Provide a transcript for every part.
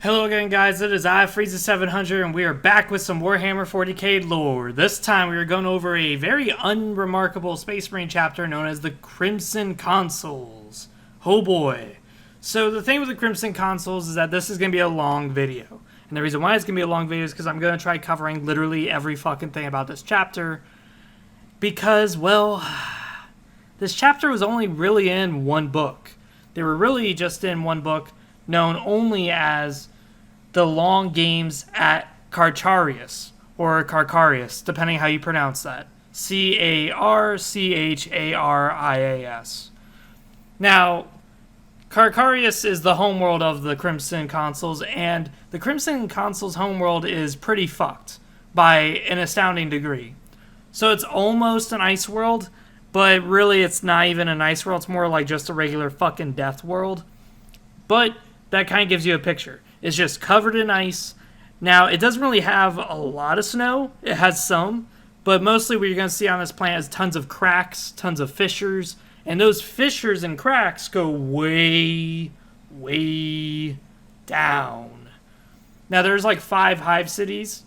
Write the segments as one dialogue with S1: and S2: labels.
S1: Hello again, guys. It is I, Frieza700, and we are back with some Warhammer 40K lore. This time we are going over a very unremarkable Space Marine chapter known as the Crimson Consuls. Oh boy. So the thing with the Crimson Consuls is that this is going to be a long video. And the reason why it's going to be a long video is because I'm going to try covering literally every fucking thing about this chapter. Because, well, this chapter was only really in one book. They were really just in one book known only as the Long Games at Carcharias, or Carcharias, depending how you pronounce that. Carcharias. Now, Carcharias is the homeworld of the Crimson Consuls, and the Crimson Consuls' homeworld is pretty fucked by an astounding degree. So it's almost an ice world, but really it's not even an ice world. It's more like just a regular fucking death world. But that kind of gives you a picture. It's just covered in ice. Now, it doesn't really have a lot of snow. It has some. But mostly what you're going to see on this planet is tons of cracks, tons of fissures. And those fissures and cracks go way, way down. Now, there's like 5 hive cities.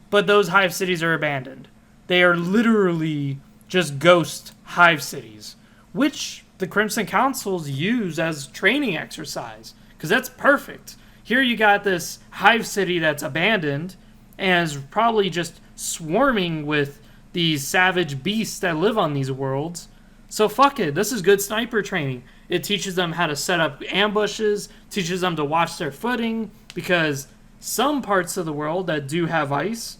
S1: But those hive cities are abandoned. They are literally just ghost hive cities. Which the Crimson Consuls use as training exercise. Because that's perfect. Here you got this hive city that's abandoned and is probably just swarming with these savage beasts that live on these worlds. So fuck it, this is good sniper training. It teaches them how to set up ambushes, teaches them to watch their footing, because some parts of the world that do have ice,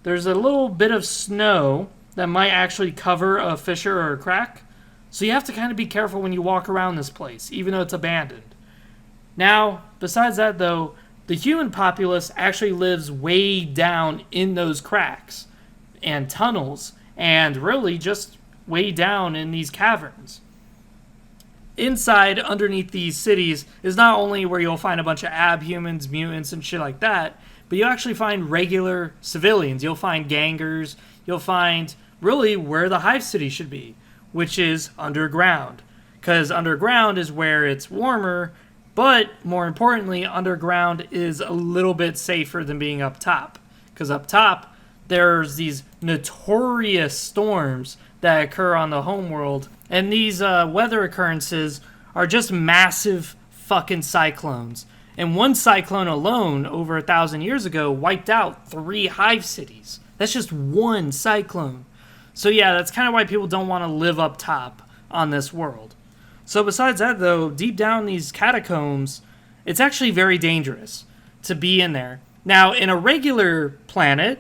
S1: there's a little bit of snow that might actually cover a fissure or a crack. So you have to kind of be careful when you walk around this place, even though it's abandoned. Now, besides that though, the human populace actually lives way down in those cracks and tunnels, and really just way down in these caverns. Inside, underneath these cities, is not only where you'll find a bunch of abhumans, mutants, and shit like that, but you'll actually find regular civilians. You'll find gangers. You'll find really where the hive city should be, which is underground. Because underground is where it's warmer. But, more importantly, underground is a little bit safer than being up top. Because up top, there's these notorious storms that occur on the homeworld. And these weather occurrences are just massive fucking cyclones. And one cyclone alone, over 1,000 years ago, wiped out 3 hive cities. That's just one cyclone. So yeah, that's kind of why people don't want to live up top on this world. So besides that, though, deep down these catacombs, it's actually very dangerous to be in there. Now, in a regular planet,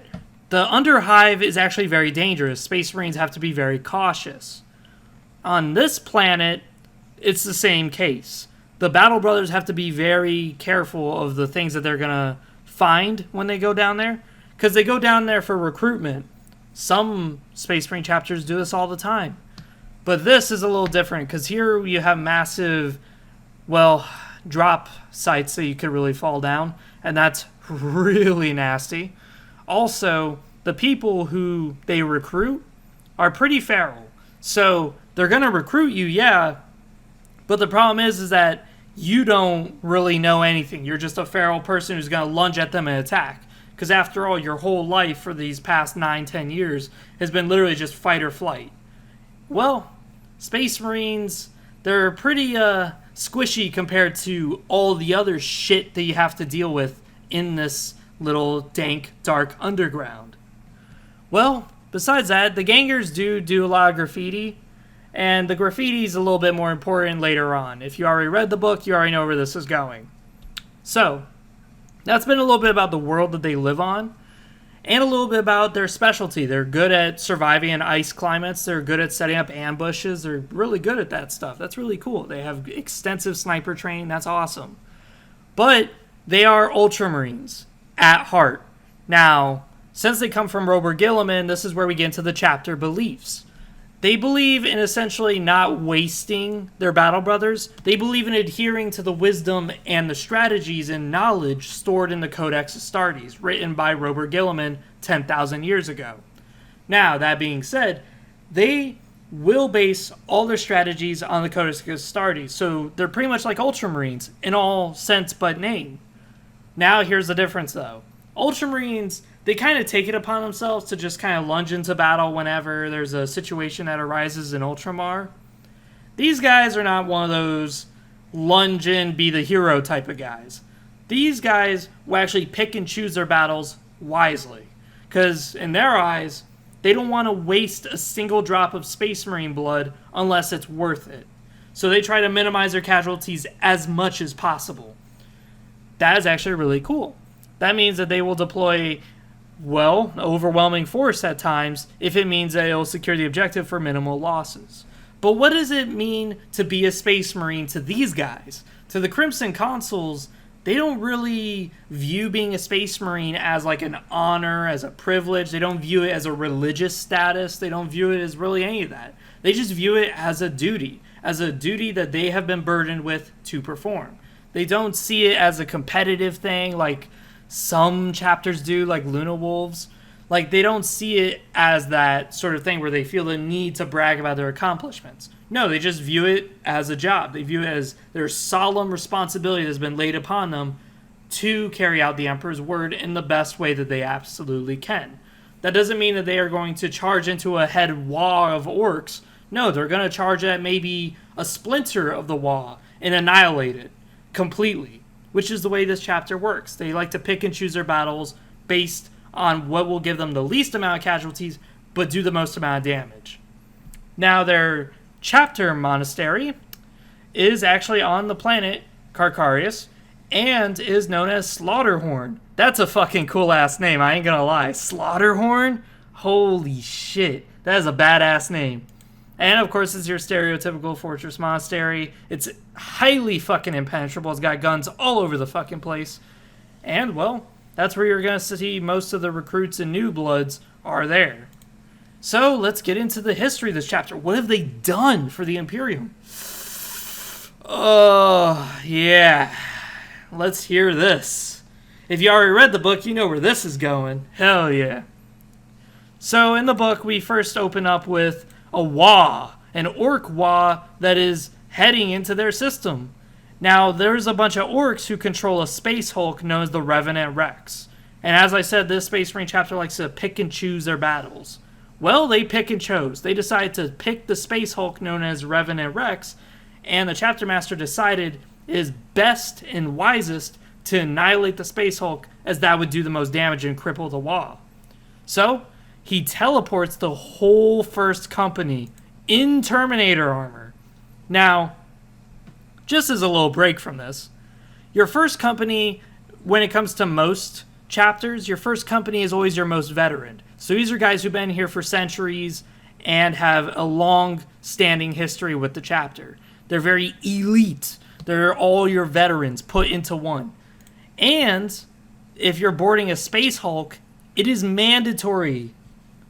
S1: the Underhive is actually very dangerous. Space Marines have to be very cautious. On this planet, it's the same case. The Battle Brothers have to be very careful of the things that they're going to find when they go down there, because they go down there for recruitment. Some Space Marine chapters do this all the time. But this is a little different, because here you have massive, well, drop sites that you could really fall down, and that's really nasty. Also, the people who they recruit are pretty feral. So they're going to recruit you, yeah, but the problem is that you don't really know anything. You're just a feral person who's going to lunge at them and attack. Because after all, your whole life for these past 9-10 years has been literally just fight or flight. Well, Space Marines, they're pretty squishy compared to all the other shit that you have to deal with in this little dank, dark underground. Well, besides that, the gangers do a lot of graffiti, and the graffiti's a little bit more important later on. If you already read the book, you already know where this is going. So, that's been a little bit about the world that they live on, and a little bit about their specialty. They're good at surviving in ice climates. They're good at setting up ambushes. They're really good at that stuff. That's really cool. They have extensive sniper training. That's awesome. But they are Ultramarines at heart. Now, since they come from Robert Gilliman, this is where we get into the chapter beliefs. They believe in essentially not wasting their battle brothers. They believe in adhering to the wisdom and the strategies and knowledge stored in the Codex Astartes, written by Robert Gilliman 10,000 years ago. Now, that being said, they will base all their strategies on the Codex Astartes, so they're pretty much like Ultramarines in all sense but name. Now, here's the difference, though. Ultramarines, they kind of take it upon themselves to just kind of lunge into battle whenever there's a situation that arises in Ultramar. These guys are not one of those lunge in, be the hero type of guys. These guys will actually pick and choose their battles wisely. Because in their eyes, they don't want to waste a single drop of Space Marine blood unless it's worth it. So they try to minimize their casualties as much as possible. That is actually really cool. That means that they will deploy, well, overwhelming force at times if it means that it will secure the objective for minimal losses. But what does it mean to be a Space Marine to these guys? To the Crimson Consuls, they don't really view being a Space Marine as like an honor, as a privilege. They don't view it as a religious status. They don't view it as really any of that. They just view it as a duty that they have been burdened with to perform. They don't see it as a competitive thing like some chapters do, like Luna Wolves. Like, they don't see it as that sort of thing where they feel the need to brag about their accomplishments. No, they just view it as a job. They view it as their solemn responsibility that's been laid upon them to carry out the Emperor's word in the best way that they absolutely can. That doesn't mean that they are going to charge into a head wall of orcs. No, they're going to charge at maybe a splinter of the wall and annihilate it completely, which is the way this chapter works. They like to pick and choose their battles based on what will give them the least amount of casualties, but do the most amount of damage. Now, their chapter monastery is actually on the planet Carcarius and is known as Slaughterhorn. That's a fucking cool-ass name, I ain't gonna lie. Slaughterhorn? Holy shit. That is a badass name. And, of course, it's your stereotypical fortress monastery. It's highly fucking impenetrable. It's got guns all over the fucking place. And, well, that's where you're going to see most of the recruits and new bloods are there. So, let's get into the history of this chapter. What have they done for the Imperium? Oh, yeah. Let's hear this. If you already read the book, you know where this is going. Hell yeah. So, in the book, we first open up with a Wa, an orc Wa that is heading into their system. Now, there's a bunch of orcs who control a space hulk known as the Revenant Rex. And as I said, this Space Marine chapter likes to pick and choose their battles. Well, they pick and chose. They decided to pick the space hulk known as Revenant Rex, and the chapter master decided it is best and wisest to annihilate the space hulk, as that would do the most damage and cripple the Wa. So, he teleports the whole first company in Terminator armor. Now, just as a little break from this, your first company, when it comes to most chapters, your first company is always your most veteran. So these are guys who've been here for centuries and have a long-standing history with the chapter. They're very elite. They're all your veterans put into one. And if you're boarding a Space Hulk, it is mandatory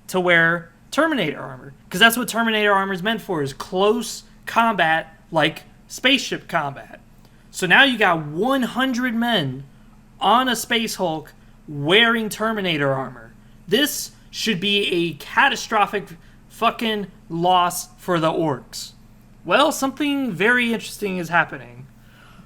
S1: to wear Terminator armor. Because that's what Terminator armor is meant for, is close combat like spaceship combat. So now you got 100 men on a Space Hulk wearing Terminator armor. This should be a catastrophic fucking loss for the orcs. Well, something very interesting is happening.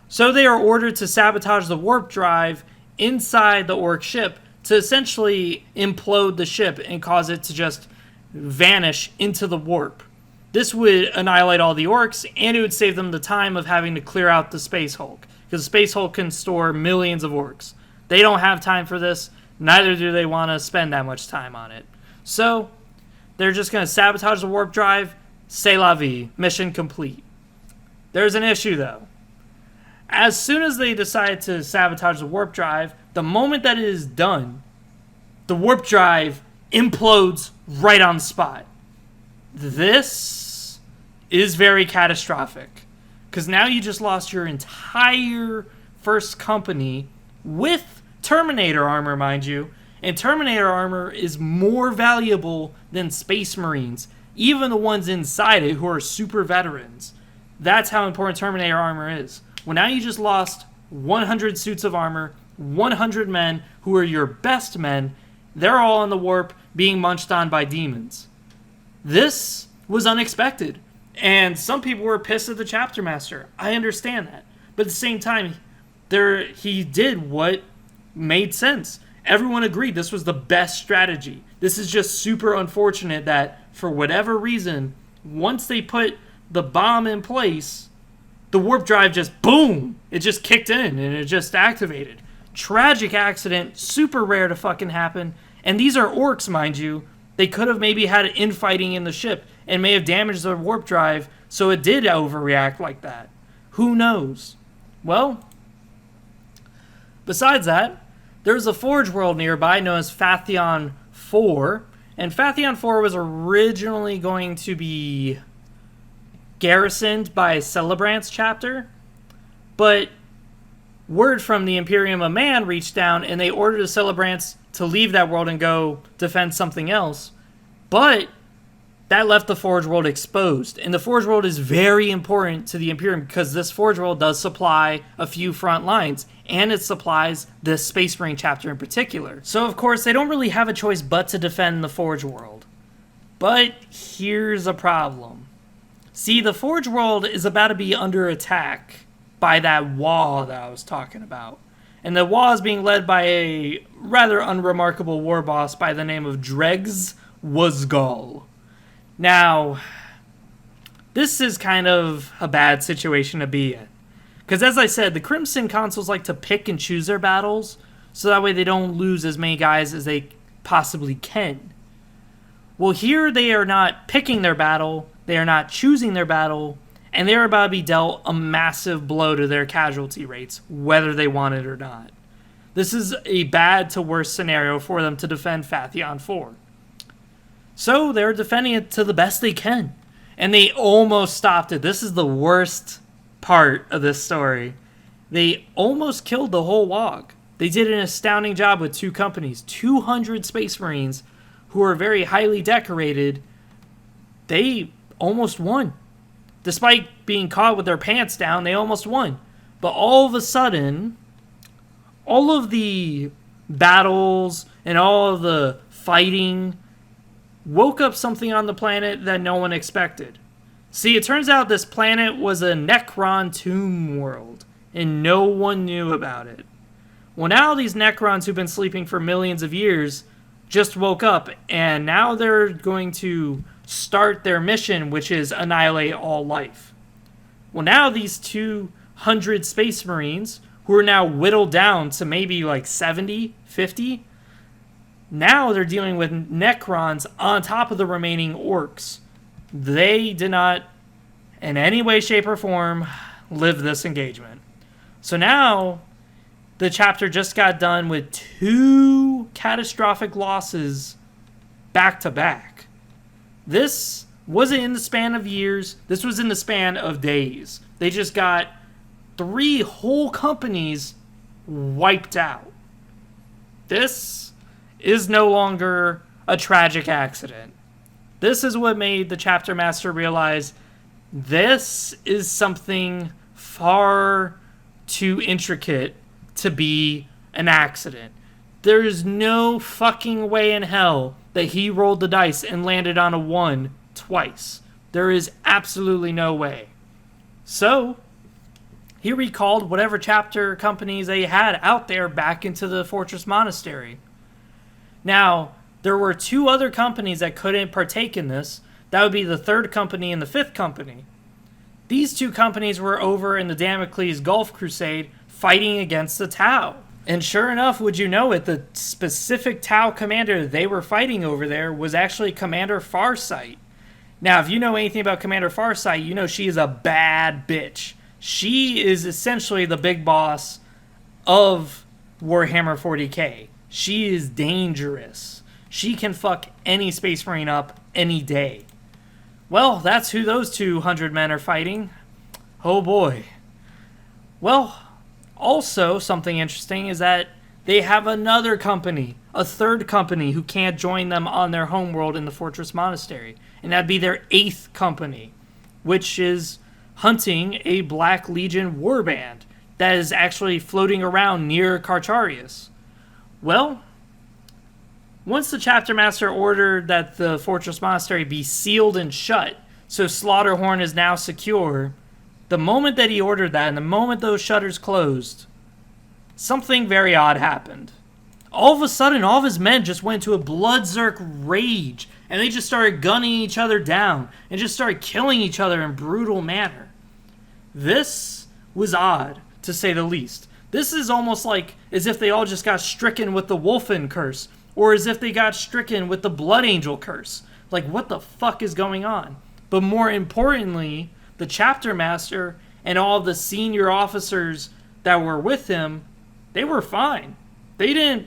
S1: So they are ordered to sabotage the warp drive inside the orc ship to essentially implode the ship and cause it to just vanish into the warp. This would annihilate all the orcs, and it would save them the time of having to clear out the Space Hulk, because the Space Hulk can store millions of orcs. They don't have time for this, neither do they want to spend that much time on it. So, they're just going to sabotage the warp drive, c'est la vie, mission complete. There's an issue though. As soon as they decide to sabotage the warp drive, the moment that it is done, the warp drive implodes right on the spot. This is very catastrophic, because now you just lost your entire first company with Terminator armor, mind you, and Terminator armor is more valuable than Space Marines, even the ones inside it who are super veterans. That's how important Terminator armor is. Well, now you just lost 100 suits of armor, 100 men who are your best men. They're all in the warp being munched on by demons. This was unexpected, and some people were pissed at the chapter master. I understand that. But at the same time, he did what made sense. Everyone agreed this was the best strategy. This is just super unfortunate that, for whatever reason, once they put the bomb in place, the warp drive just, boom, it just kicked in and it just activated. Tragic accident, super rare to fucking happen. And these are orcs, mind you. They could have maybe had infighting in the ship and may have damaged the warp drive, so it did overreact like that. Who knows? Well, besides that, there's a forge world nearby known as Fathion 4, and Fathion 4 was originally going to be garrisoned by Celebrant's chapter, but word from the Imperium of Man reached down and they ordered the Celebrants to leave that world and go defend something else. But that left the Forge World exposed. And the Forge World is very important to the Imperium because this Forge World does supply a few front lines. And it supplies the Space Marine chapter in particular. So, of course, they don't really have a choice but to defend the Forge World. But here's a problem. See, the Forge World is about to be under attack by that wall that I was talking about. And the wall is being led by a rather unremarkable war boss by the name of Dregs Wuzgal. Now, this is kind of a bad situation to be in. Because as I said, the Crimson Consuls like to pick and choose their battles, so that way they don't lose as many guys as they possibly can. Well, here they are not picking their battle, they are not choosing their battle, and they're about to be dealt a massive blow to their casualty rates, whether they want it or not. This is a bad to worse scenario for them to defend Fathion 4. So they're defending it to the best they can. And they almost stopped it. This is the worst part of this story. They almost killed the whole WOG. They did an astounding job with 2 companies. 200 Space Marines who are very highly decorated. They almost won. Despite being caught with their pants down, they almost won. But all of a sudden, all of the battles and all of the fighting woke up something on the planet that no one expected. See, it turns out this planet was a Necron tomb world, and no one knew about it. Well, now these Necrons who've been sleeping for millions of years just woke up, and now they're going to start their mission, which is annihilate all life. Well, now these 200 Space Marines, who are now whittled down to maybe like 70, 50, now they're dealing with Necrons on top of the remaining orcs. They did not, in any way, shape, or form, live this engagement. So now, the chapter just got done with 2 catastrophic losses back to back. This wasn't in the span of years. This was in the span of days. They just got 3 whole companies wiped out. This is no longer a tragic accident. This is what made the chapter master realize this is something far too intricate to be an accident. There is no fucking way in hell that he rolled the dice and landed on a 1 twice. There is absolutely no way. So, he recalled whatever chapter companies they had out there back into the Fortress Monastery. Now, there were 2 other companies that couldn't partake in this. That would be the 3rd company and the 5th company. These 2 companies were over in the Damocles Gulf Crusade fighting against the Tau. And sure enough, would you know it, the specific Tau commander they were fighting over there was actually Commander Farsight. Now, if you know anything about Commander Farsight, you know she is a bad bitch. She is essentially the big boss of Warhammer 40K. She is dangerous. She can fuck any Space Marine up any day. Well, that's who those 200 men are fighting. Oh boy. Well, also, something interesting is that they have another company, a 3rd company, who can't join them on their homeworld in the Fortress Monastery. And that'd be their 8th company, which is hunting a Black Legion warband that is actually floating around near Carcharius. Well, once the chapter master ordered that the Fortress Monastery be sealed and shut, so Slaughterhorn is now secure, the moment that he ordered that, and the moment those shutters closed, something very odd happened. All of a sudden, all of his men just went into a blood-zerk rage, and they just started gunning each other down, and just started killing each other in brutal manner. This was odd, to say the least. This is almost like as if they all just got stricken with the Wolfen curse, or as if they got stricken with the Blood Angel curse. Like, what the fuck is going on? But more importantly, the chapter master and all the senior officers that were with him, they were fine. They didn't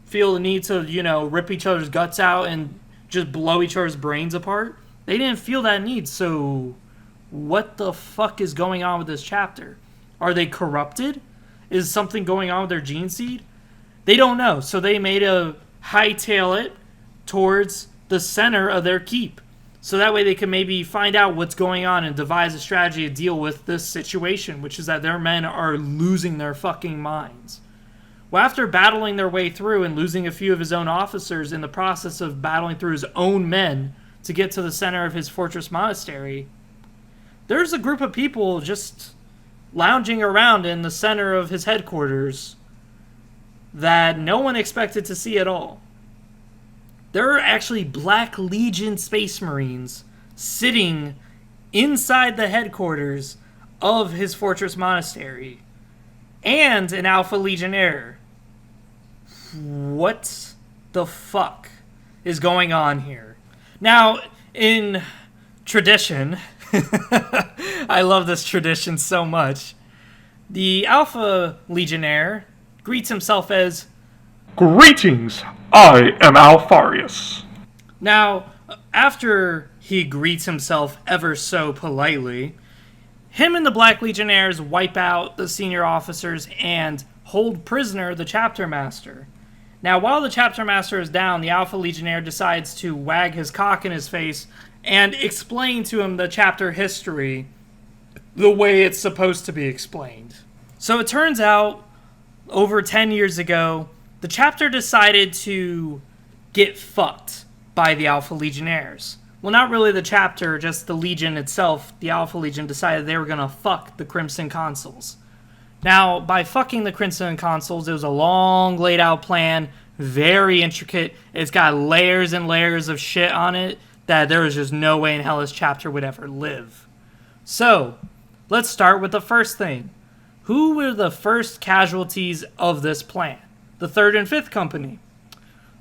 S1: feel the need to, rip each other's guts out and just blow each other's brains apart. They didn't feel that need. So what the fuck is going on with this chapter? Are they corrupted? Is something going on with their gene seed? They don't know. So they made a hightail it towards the center of their keep. So that way they can maybe find out what's going on and devise a strategy to deal with this situation, which is that their men are losing their fucking minds. Well, after battling their way through and losing a few of his own officers in the process of battling through his own men to get to the center of his fortress monastery, there's a group of people just lounging around in the center of his headquarters that no one expected to see at all. There are actually Black Legion Space Marines sitting inside the headquarters of his fortress monastery, and an Alpha Legionnaire. What the fuck is going on here? Now, in tradition, I love this tradition so much, the Alpha Legionnaire greets himself as,
S2: "Greetings, I am Alfarius."
S1: Now, after he greets himself ever so politely, him and the Black Legionnaires wipe out the senior officers and hold prisoner the chapter master. Now, while the chapter master is down, the Alpha Legionnaire decides to wag his cock in his face and explain to him the chapter history the way it's supposed to be explained. So it turns out, over 10 years ago, the chapter decided to get fucked by the Alpha Legionnaires. Well, not really the chapter, just the Legion itself. The Alpha Legion decided they were going to fuck the Crimson Consuls. Now, by fucking the Crimson Consuls, it was a long laid out plan, very intricate. It's got layers and layers of shit on it that there was just no way in hell this chapter would ever live. So, let's start with the first thing. Who were the first casualties of this plan? The 3rd and 5th Company.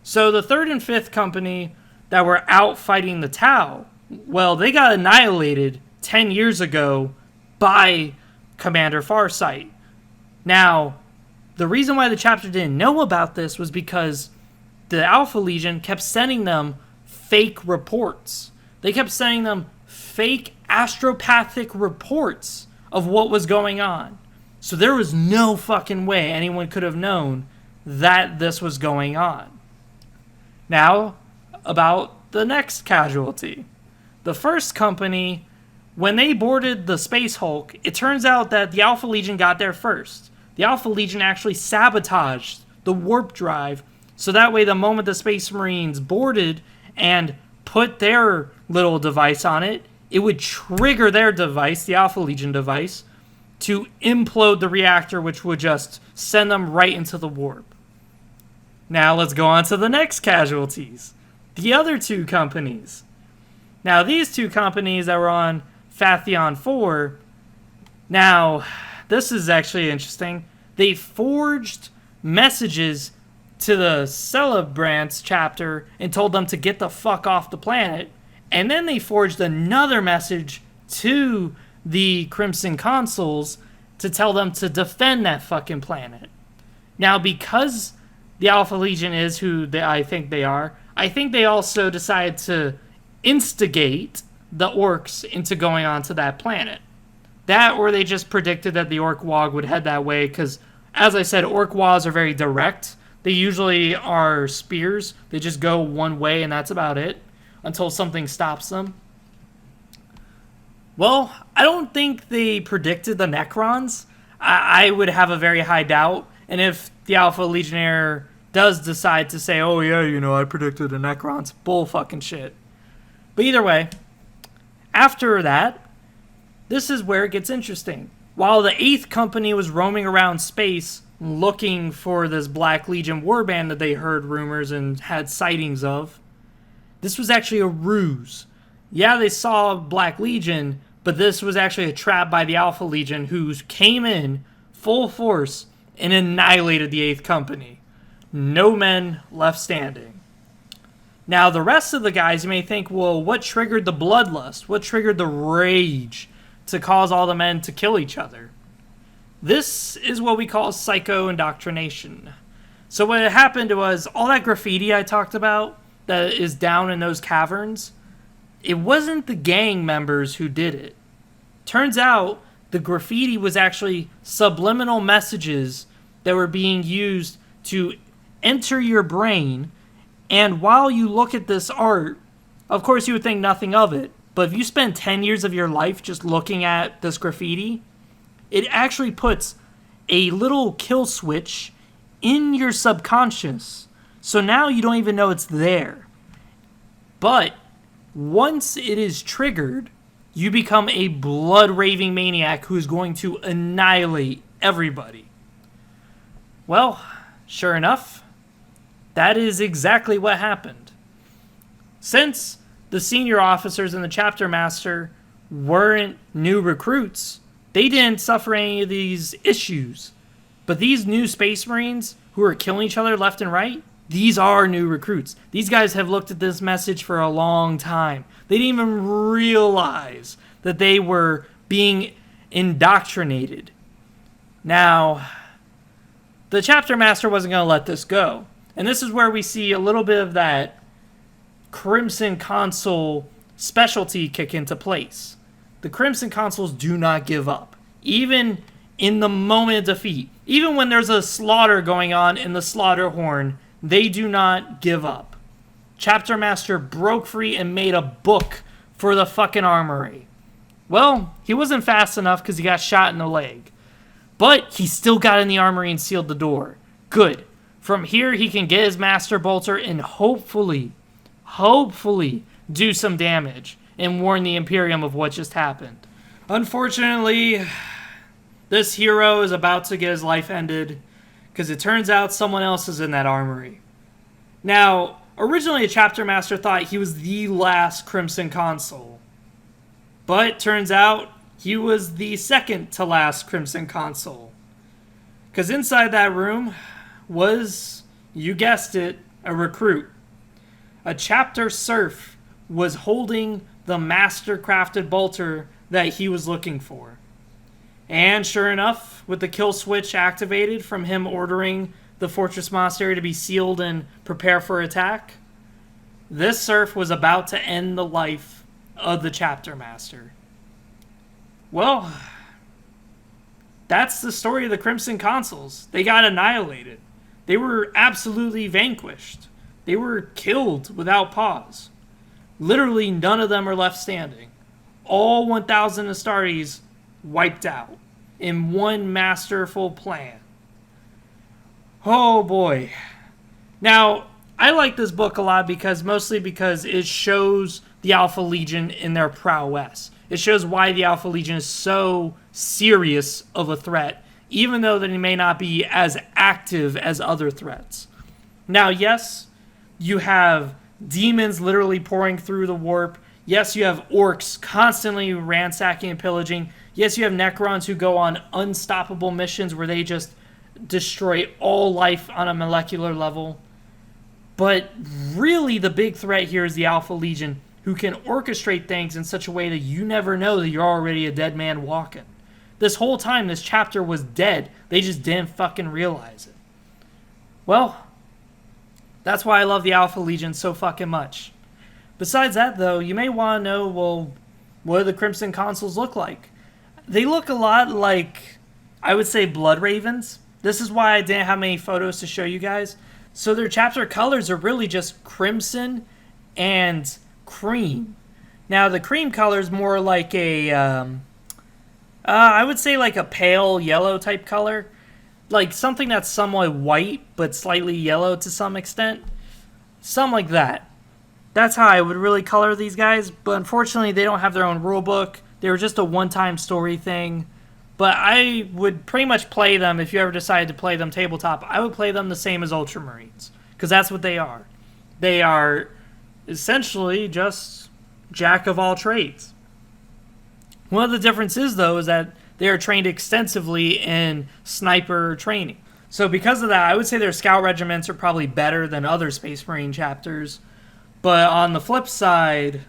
S1: So the 3rd and 5th Company that were out fighting the Tau, well, they got annihilated 10 years ago by Commander Farsight. Now, the reason why the chapter didn't know about this was because the Alpha Legion kept sending them fake reports. They kept sending them fake astropathic reports of what was going on. So there was no fucking way anyone could have known that this was going on. Now, about the next casualty. The 1st Company, when they boarded the Space Hulk, it turns out that the Alpha Legion got there first. The Alpha Legion actually sabotaged the warp drive, so that way the moment the Space Marines boarded and put their little device on it, it would trigger their device, the Alpha Legion device, to implode the reactor, which would just send them right into the warp. Now let's go on to the next casualties. The other 2 companies. Now these 2 companies that were on Fathion 4, now this is actually interesting. They forged messages to the Celebrants chapter and told them to get the fuck off the planet. And then they forged another message to the Crimson Consuls to tell them to defend that fucking planet. Now, because the Alpha Legion is who I think they are, I think they also decided to instigate the orcs into going onto that planet. That, or they just predicted that the orc wog would head that way, because, as I said, orc wogs are very direct. They usually are spears. They just go one way, and that's about it, until something stops them. Well, I don't think they predicted the Necrons. I would have a very high doubt. And if the Alpha Legionnaire does decide to say, oh yeah, I predicted the Necrons, bull fucking shit. But either way, after that, this is where it gets interesting. While the 8th Company was roaming around space, looking for this Black Legion warband that they heard rumors and had sightings of. This was actually a ruse. Yeah, they saw Black Legion, but this was actually a trap by the Alpha Legion, who came in full force and annihilated the 8th Company. No men left standing. Now, the rest of the guys, you may think, well, what triggered the bloodlust? What triggered the rage to cause all the men to kill each other? This is what we call psycho-indoctrination. So what happened was, all that graffiti I talked about that is down in those caverns, it wasn't the gang members who did it. Turns out, the graffiti was actually subliminal messages that were being used to enter your brain. And while you look at this art, of course you would think nothing of it, but if you spend 10 years of your life just looking at this graffiti, it actually puts a little kill switch in your subconscious. So now you don't even know it's there. But once it is triggered, you become a blood-raving maniac who is going to annihilate everybody. Well, sure enough, that is exactly what happened. Since the senior officers and the chapter master weren't new recruits, they didn't suffer any of these issues. But these new Space Marines who are killing each other left and right, these are new recruits. These guys have looked at this message for a long time. They didn't even realize that they were being indoctrinated. Now, the chapter master wasn't going to let this go. And this is where we see a little bit of that Crimson Consul specialty kick into place. The Crimson Consuls do not give up, even in the moment of defeat. Even when there's a slaughter going on in the slaughter horn, they do not give up. Chapter Master broke free and made a book for the fucking armory. Well, he wasn't fast enough because he got shot in the leg. But he still got in the armory and sealed the door. Good. From here, he can get his Master Bolter and hopefully do some damage and warn the Imperium of what just happened. Unfortunately, this hero is about to get his life ended because it turns out someone else is in that armory. Now, originally a chapter master thought he was the last Crimson Consul, but it turns out he was the second to last Crimson Consul. Because inside that room was, you guessed it, a recruit. A chapter serf was holding the master-crafted bolter that he was looking for. And sure enough, with the kill switch activated from him ordering the Fortress Monastery to be sealed and prepare for attack, this serf was about to end the life of the chapter master. Well, that's the story of the Crimson Consuls. They got annihilated. They were absolutely vanquished. They were killed without pause. Literally none of them are left standing. All 1,000 Astartes wiped out in one masterful plan. Oh boy. Now, I like this book a lot mostly because it shows the Alpha Legion in their prowess. It shows why the Alpha Legion is so serious of a threat, even though that it may not be as active as other threats. Now, yes, you have demons literally pouring through the warp. Yes, you have orcs constantly ransacking and pillaging. Yes, you have Necrons who go on unstoppable missions where they just destroy all life on a molecular level. But really the big threat here is the Alpha Legion, who can orchestrate things in such a way that you never know that you're already a dead man walking. This whole time this chapter was dead. They just didn't fucking realize it. Well, that's why I love the Alpha Legion so fucking much. Besides that, though, you may want to know, well, what do the Crimson Consuls look like? They look a lot like, I would say, Blood Ravens. This is why I didn't have many photos to show you guys. So their chapter colors are really just crimson and cream. Now, the cream color is more like a, I would say like a pale yellow type color. Like something that's somewhat white, but slightly yellow to some extent. Something like that. That's how I would really color these guys, but unfortunately they don't have their own rule book. They were just a one-time story thing. But I would pretty much play them, if you ever decided to play them tabletop, I would play them the same as Ultramarines. Because that's what they are. They are essentially just jack of all trades. One of the differences, though, is that they are trained extensively in sniper training. So because of that, I would say their scout regiments are probably better than other Space Marine chapters. But on the flip side,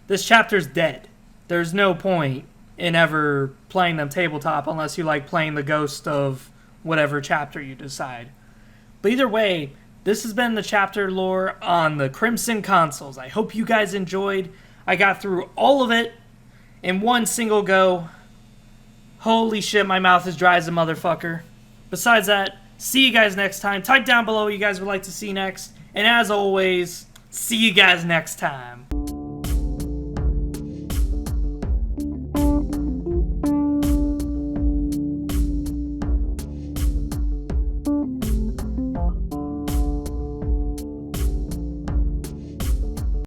S1: this chapter's dead. There's no point in ever playing them tabletop unless you like playing the ghost of whatever chapter you decide. But either way, this has been the chapter lore on the Crimson Consuls. I hope you guys enjoyed. I got through all of it in one single go. Holy shit, my mouth is dry as a motherfucker. Besides that, see you guys next time. Type down below what you guys would like to see next. And as always, see you guys next time.